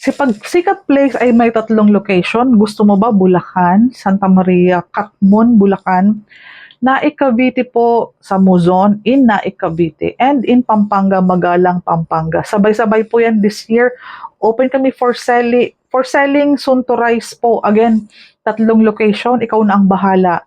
Sikat Place ay may 3 location. Gusto mo ba Bulacan, Santa Maria, Catmon, Bulacan, Naik Cavite po sa Muzon, in Naik Cavite, and in Pampanga, Magalang, Pampanga. Sabay-sabay po yan this year. Open kami for selling soon to rise po. Again, 3 location, ikaw na ang bahala.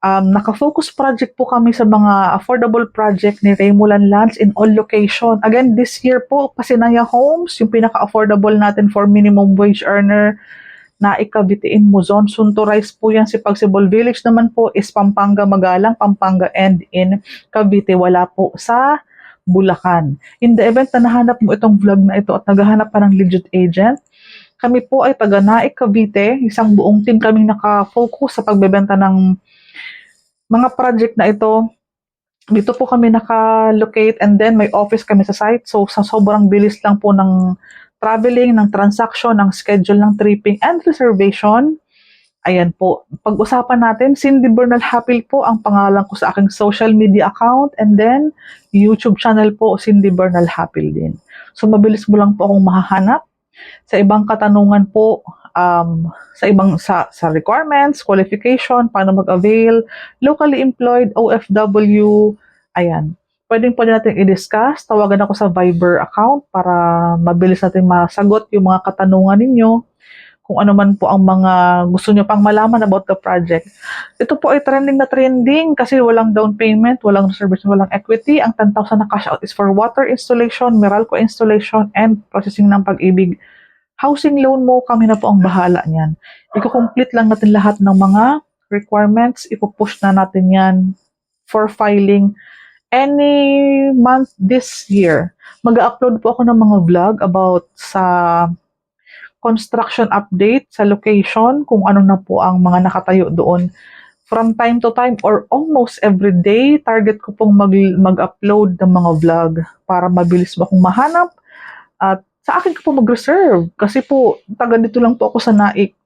Naka-focus project po kami sa mga affordable project ni Raymulan Lands in all location. Again, this year po, Pasinaya Homes, yung pinaka-affordable natin for minimum wage earner, na Cavite in Muzon. Soon to rise po yan. Si Pagsibol Village naman po is Pampanga, Magalang, Pampanga, and in Cavite. Wala po sa Bulacan. In the event na nahanap mo itong vlog na ito at naghahanap pa ng legit agent, kami po ay taga Naik Cavite. Isang buong team kaming naka-focus sa pagbebenta ng mga project na ito. Dito po kami naka-locate and then may office kami sa site. So sa sobrang bilis lang po ng traveling, ng transaction, ng schedule ng tripping and reservation. Ayan po. Pag-usapan natin, Cindy Bernal Hapil po ang pangalan ko sa aking social media account and then YouTube channel po, Cindy Bernal Hapil din. So mabilis mo lang po akong mahahanap. Sa ibang katanungan po, sa requirements, qualification, paano mag-avail, locally employed, OFW, ayan. Pwede natin i-discuss. Tawagan ako sa Viber account para mabilis natin masagot yung mga katanungan ninyo. Kung ano man po ang mga gusto nyo pang malaman about the project. Ito po ay trending na trending kasi walang down payment, walang reservation, walang equity. Ang 10,000 na cash out is for water installation, Meralco installation, and processing ng Pag-ibig. Housing loan mo, kami na po ang bahala niyan. Iko-complete lang natin lahat ng mga requirements. Ipo-push na natin yan for filing any month this year. Mag-upload po ako ng mga vlog about sa construction update sa location, kung ano na po ang mga nakatayo doon. From time to time or almost every day, target ko pong mag-upload ng mga vlog para mabilis mo akong mahanap at sa akin ko po mag-reserve. Kasi po, taga dito lang po ako sa Naik.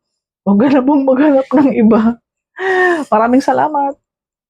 Huwag na pong maghanap ng iba. Maraming salamat.